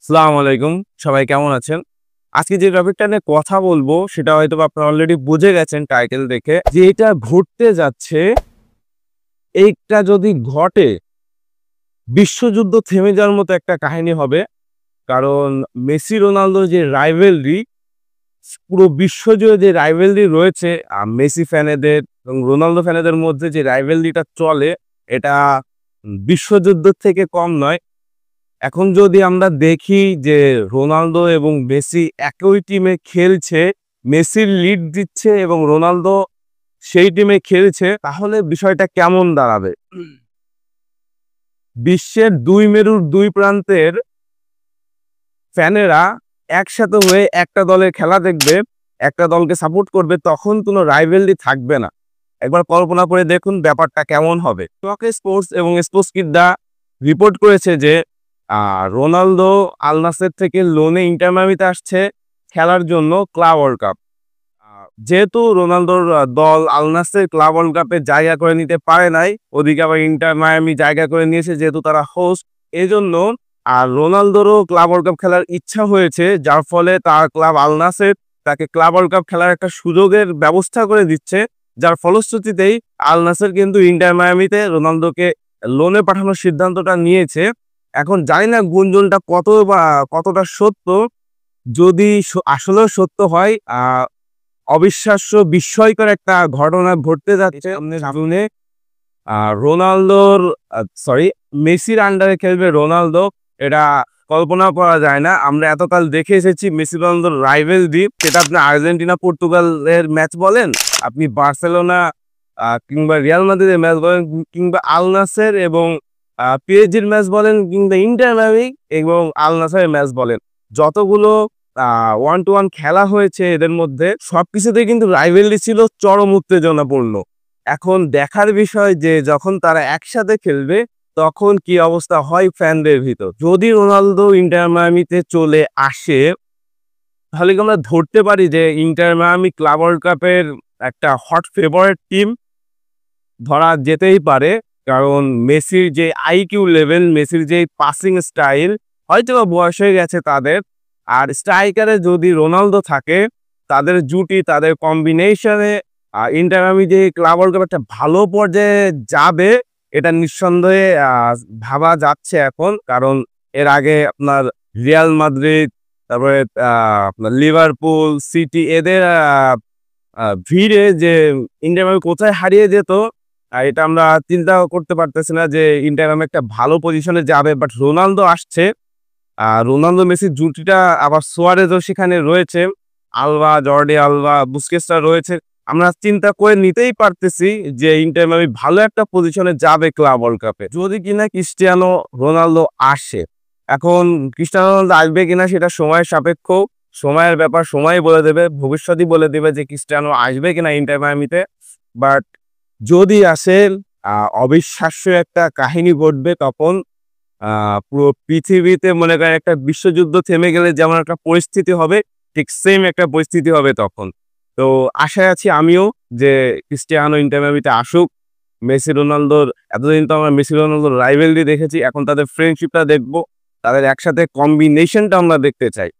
আসসালামু আলাইকুম। সবাই কেমন আছেন? আজকে যে টপিকটা নিয়ে কথা বলবো সেটা হয়তোবা আপনারা অলরেডি বুঝে গেছেন টাইটেল দেখে যে এটা ঘটতে যাচ্ছে, এইটা যদি ঘটে বিশ্বযুদ্ধ থেমে যাওয়ার মতো একটা কাহিনী হবে। কারণ মেসি রোনালদোর যে রাইভেলরি, পুরো বিশ্বজুড়ে যে রাইভেলরি রয়েছে মেসি ফ্যানেদের এবং রোনালদো ফ্যানেদের মধ্যে যে রাইভেলরিটা চলে, এটা বিশ্বযুদ্ধের থেকে কম নয়। এখন যদি আমরা দেখি যে রোনালদো এবং মেসি একই টিমে খেলছে, মেসির লিড দিচ্ছে এবং রোনালদো সেই টিমে খেলছে, তাহলে বিষয়টা কেমন দাঁড়াবে? বিশ্বের দুই মেরুর দুই প্রান্তের ফ্যানেরা একসাথে হয়ে একটা দলের খেলা দেখবে, একটা দলকে সাপোর্ট করবে, তখন কোনো রাইভেলরি থাকবে না। একবার কল্পনা করে দেখুন ব্যাপারটা কেমন হবে। টকে স্পোর্টস এবং স্পোর্টস কিডা রিপোর্ট করেছে যে রোনালদো আল নাসের থেকে লোনে ইন্টার মিয়ামিতে আসছে খেলার জন্য ক্লাব ওয়ার্ল্ড কাপ। যেহেতু রোনালদোর দল আল নাসের ক্লাব ওয়ার্ল্ড কাপে জায়গা করে নিতে পারে নাই, ওদিকে আবার ইন্টার মায়ামি জায়গা করে নিয়েছে যেহেতু তারা হোস্ট। এজন্য রোনালদোরও ক্লাব ওয়ার্ল্ড কাপ খেলার ইচ্ছা হয়েছে, যার ফলে তার ক্লাব আল নাসের তাকে ক্লাব ওয়ার্ল্ড কাপ খেলার একটা সুযোগের ব্যবস্থা করে দিচ্ছে, যার ফলশ্রুতিতেই আল নাসের কিন্তু ইন্টার মায়ামিতে রোনালদোকে লোনে পাঠানোর সিদ্ধান্তটা নিয়েছে। এখন জানি না গুঞ্জনটা কতটা সত্য। যদি আসলেও সত্য হয়, অবিশ্বাস্য বিস্ময়কর একটা ঘটনা ঘটতে যাচ্ছে আমাদের সামনে। রোনালদোর সরি মেসির আন্ডারে খেলবে রোনালদো, এটা কল্পনা করা যায় না। আমরা এতকাল দেখে এসেছি মেসি রোনালদোর রাইভেলরি, সেটা আপনি আর্জেন্টিনা পর্তুগালের ম্যাচ বলেন, আপনি বার্সেলোনা কিংবা রিয়াল মাদ্রিদের ম্যাচ বলেন, কিংবা আল নাসের এবং পিএসজির ম্যাচ বলেন, কিংবা ইন্টার মিয়ামি এবং আল নাসেরের ম্যাচ বলেন, যতগুলো 1-to-1 খেলা হয়েছে এদের মধ্যে সবকিছুতে কিন্তু রাইভেলরি ছিল চরম উত্তেজনাপূর্ণ। এখন দেখার বিষয় যে যখন তারা একসাথে খেলবে তখন কি অবস্থা হয় ফ্যানদের ভিতর। যদি রোনালদো ইন্টার মিয়ামিতে চলে আসে, তাহলে কি আমরা ধরতে পারি যে ইন্টার মিয়ামি ক্লাব ওয়ার্ল্ড কাপের একটা হট ফেভারিট টিম ধরা যেতেই পারে। কারণ মেসির যে আইকিউ লেভেল, মেসির যে পাসিং স্টাইল, হয়তো বয়স হয়ে গেছে তাদের, আর স্ট্রাইকারে যদি রোনালদো থাকে, তাদের জুটি, তাদের কম্বিনেশনে ইন্টার মিয়ামি যে ক্লাব ওয়ার্ল্ড কাপ একটা ভালো পর্যায়ে যাবে, এটা নিঃসন্দেহে ভাবা যাচ্ছে এখন। কারণ এর আগে আপনার রিয়াল মাদ্রিদ, তারপরে আপনার লিভারপুল, সিটি, এদের ভিড়ে যে ইন্টার মিয়ামি কোথায় হারিয়ে যেত, এটা আমরা চিন্তা করতে পারতেছি না যে ইন্টার মিয়ামি একটা ভালো পজিশনে যাবে। বাট রোনালদো আসছে, রোনালদো মেসির জুটিটা, আবার সুয়ারেজও সেখানে রয়েছে, আলভা, জর্ডি আলভা, বুস্কেটসরা রয়েছে। আমরা চিন্তা করে নিতেই পারতেছি যে ইন্টার মিয়ামি ভালো একটা পজিশনে যাবে ক্লাব ওয়ার্ল্ড কাপে, যদি কিনা ক্রিস্টিয়ানো রোনালদো আসে। এখন ক্রিস্টিয়ানো রোনালদো আসবে কিনা সেটা সময়ের সাপেক্ষ, সময়ের ব্যাপার, সময় বলে দেবে, ভবিষ্যৎই বলে দেবে যে ক্রিস্টিয়ানো আসবে কিনা ইন্টার মিয়ামিতে। বাট যদি আসে, অবিশ্বাস্য একটা কাহিনী ঘটবে তখন। পুরো পৃথিবীতে মনে করেন একটা বিশ্বযুদ্ধ থেমে গেলে যেমন একটা পরিস্থিতি হবে, ঠিক সেম একটা পরিস্থিতি হবে তখন। তো আশায় আছি আমিও যে ক্রিস্টিয়ানো ইন্টার মিয়ামিতে আসুক। মেসি রোনালদোর, এতদিন তো আমরা মেসি রোনালদোর রাইভেলরি দেখেছি, এখন তাদের ফ্রেন্ডশিপটা দেখবো, তাদের একসাথে কম্বিনেশনটা আমরা দেখতে চাই।